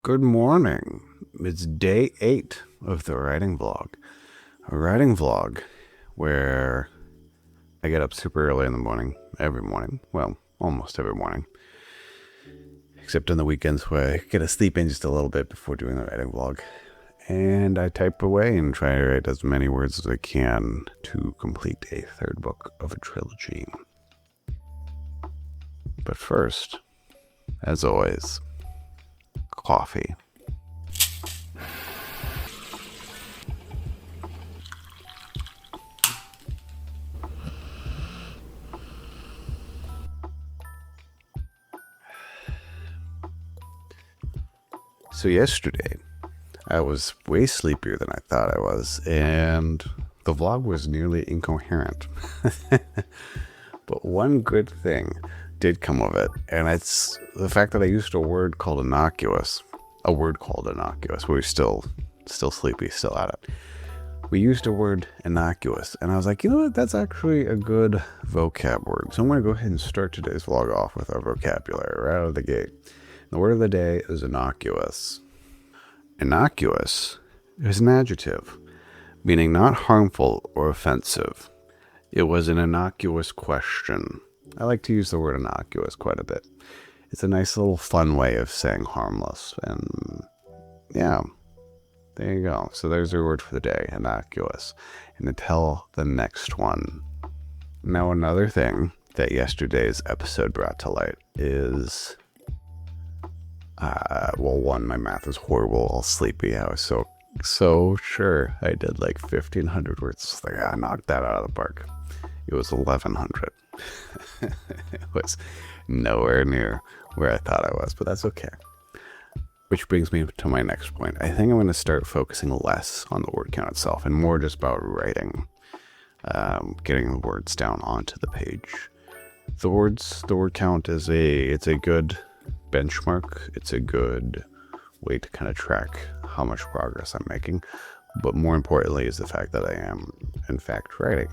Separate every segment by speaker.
Speaker 1: Good morning. It's day 8 of the writing vlog. A writing vlog where I get up super early in the morning, every morning. Well, almost every morning. Except on the weekends where I get to sleep in just a little bit before doing the writing vlog. And I type away and try to write as many words as I can to complete a third book of a trilogy. But first, as always, coffee. So yesterday, I was way sleepier than I thought I was, and the vlog was nearly incoherent. But one good thing did come of it, and it's the fact that I used a word called innocuous. A word called innocuous. We're still sleepy, still at it. We used a word innocuous, and I was like, you know what, that's actually a good vocab word. So I'm going to go ahead and start today's vlog off with our vocabulary right out of the gate. The word of the day is innocuous. Innocuous is an adjective, meaning not harmful or offensive. It was an innocuous question. I like to use the word innocuous quite a bit. It's a nice little fun way of saying harmless. And yeah, there you go. So there's your word for the day, innocuous. And until the next one. Now another thing that yesterday's episode brought to light is... well, one, my math is horrible, all sleepy. I was so sure I did like 1,500 words. Like, I knocked that out of the park. It was 1,100. It was nowhere near where I thought I was, but that's okay. Which brings me to my next point. I think I'm going to start focusing less on the word count itself and more just about writing, getting the words down onto the page. The word count is it's a good benchmark. It's a good way to kind of track how much progress I'm making, but more importantly is the fact that I am in fact writing.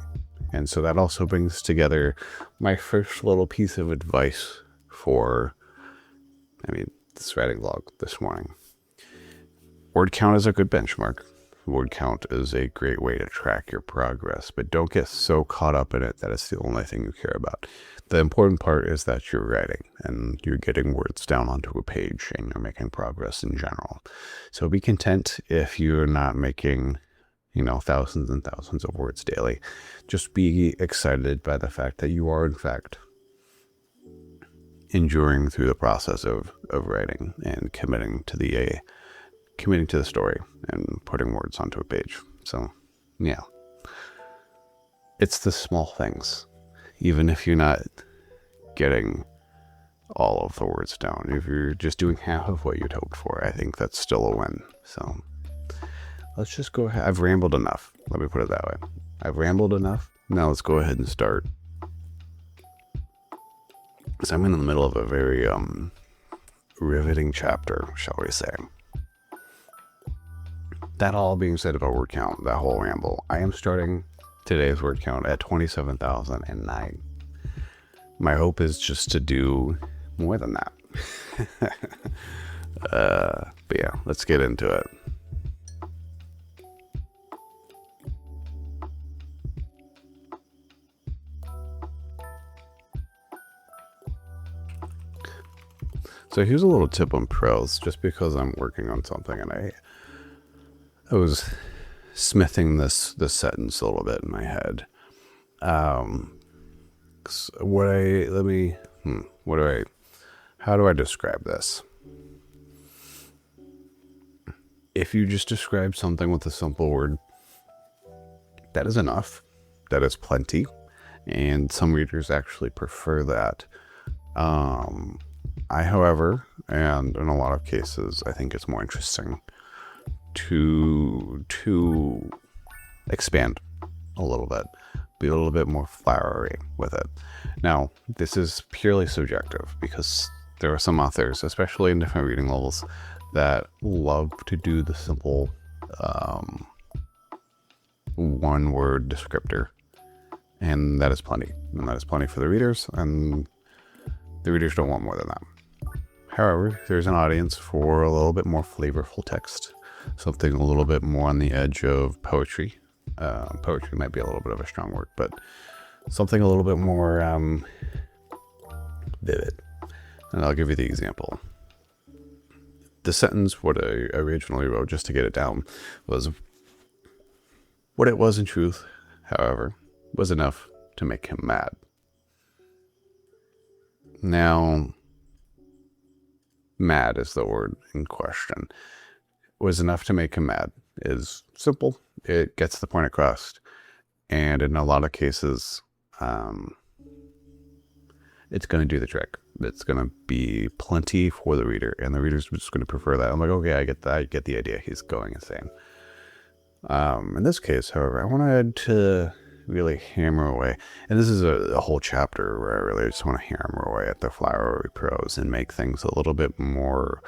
Speaker 1: And so that also brings together my first little piece of advice for this writing vlog this morning. Word count is a good benchmark. Word count is a great way to track your progress, but don't get so caught up in it that it's the only thing you care about. The important part is that you're writing and you're getting words down onto a page and you're making progress in general. So be content if you're not making, thousands and thousands of words daily. Just be excited by the fact that you are in fact enduring through the process of writing and committing to the story and putting words onto a page. So, yeah. It's the small things. Even if you're not getting all of the words down, if you're just doing half of what you'd hoped for, I think that's still a win. So, let's just go ahead. I've rambled enough. Let me put it that way. I've rambled enough. Now let's go ahead and start. So I'm in the middle of a very riveting chapter, shall we say. That all being said about word count, that whole ramble, I am starting today's word count at 27,009. My hope is just to do more than that. But yeah, let's get into it. So here's a little tip on prose, just because I'm working on something and I was smithing this sentence a little bit in my head. How do I describe this? If you just describe something with a simple word, that is enough. That is plenty. And some readers actually prefer that. I, however, and in a lot of cases, I think it's more interesting to expand a little bit, be a little bit more flowery with it. Now, this is purely subjective because there are some authors, especially in different reading levels, that love to do the simple one-word descriptor, and that is plenty. And that is plenty for the readers, and the readers don't want more than that. However, there's an audience for a little bit more flavorful text, something a little bit more on the edge of poetry. Poetry might be a little bit of a strong word, but something a little bit more vivid. And I'll give you the example. The sentence, what I originally wrote just to get it down, was what it was in truth, however, was enough to make him mad. Now, mad is the word in question. Was enough to make him mad is simple. It gets the point across. And in a lot of cases, it's going to do the trick. It's going to be plenty for the reader, and the reader's just going to prefer that. I'm like, okay, I get that. I get the idea. He's going insane. In this case, however, I wanted to really hammer away, and this is a whole chapter where I really just want to hammer away at the flowery prose and make things a little bit more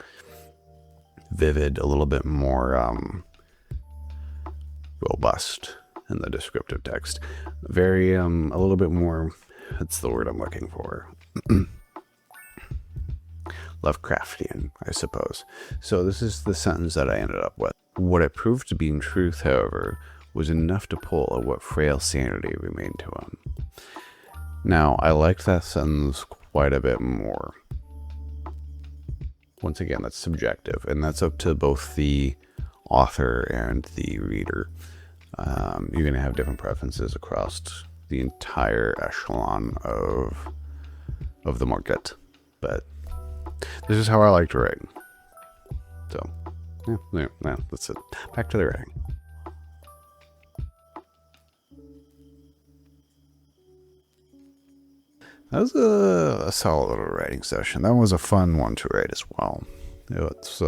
Speaker 1: vivid, a little bit more robust in the descriptive text. Very, a little bit more, that's the word I'm looking for. Lovecraftian, I suppose. So this is the sentence that I ended up with. What it proved to be in truth, however, was enough to pull at what frail sanity remained to him. Now, I liked that sentence quite a bit more. Once again, that's subjective, and that's up to both the author and the reader. You're going to have different preferences across the entire echelon of the market, but this is how I like to write. So, yeah, that's it. Back to the writing. That was a solid little writing session. That was a fun one to write as well. It's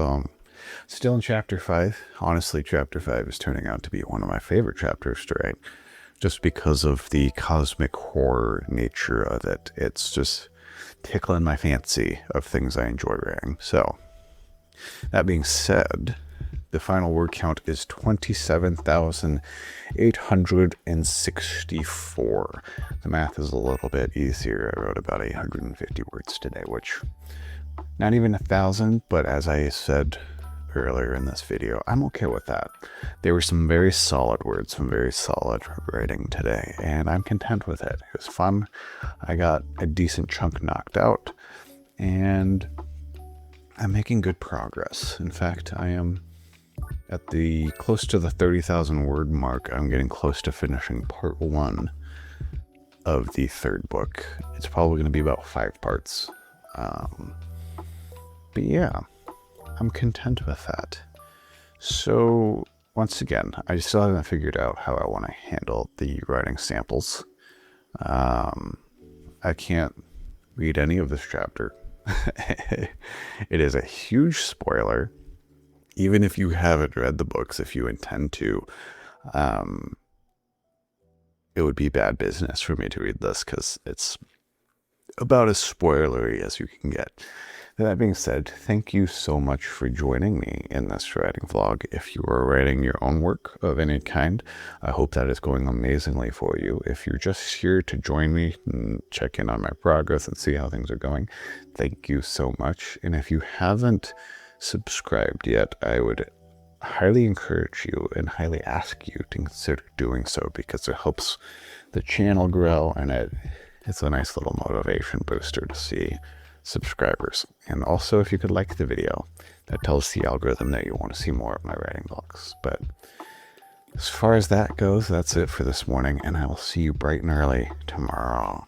Speaker 1: still in chapter 5. Honestly, chapter 5 is turning out to be one of my favorite chapters to write, just because of the cosmic horror nature of it. It's just tickling my fancy of things I enjoy writing. So, that being said, the final word count is 27,864. The math is a little bit easier. I wrote about 850 words today, which, not even 1,000, but as I said earlier in this video, I'm okay with that. There were some very solid words, some very solid writing today, and I'm content with it. It was fun. I got a decent chunk knocked out, and I'm making good progress. In fact, I am at the close to the 30,000 word mark. I'm getting close to finishing part 1 of the 3rd book. It's probably going to be about 5 parts. But yeah, I'm content with that. So once again, I still haven't figured out how I want to handle the writing samples. I can't read any of this chapter. It is a huge spoiler. Even if you haven't read the books, if you intend to, it would be bad business for me to read this, because it's about as spoilery as you can get. That being said, thank you so much for joining me in this writing vlog. If you are writing your own work of any kind, I hope that is going amazingly for you. If you're just here to join me and check in on my progress and see how things are going, thank you so much. And if you haven't subscribed yet, I would highly encourage you and highly ask you to consider doing so, because it helps the channel grow, and it's a nice little motivation booster to see subscribers. And also, if you could like the video, that tells the algorithm that you want to see more of my writing vlogs. But as far as that goes, that's it for this morning, and I will see you bright and early tomorrow.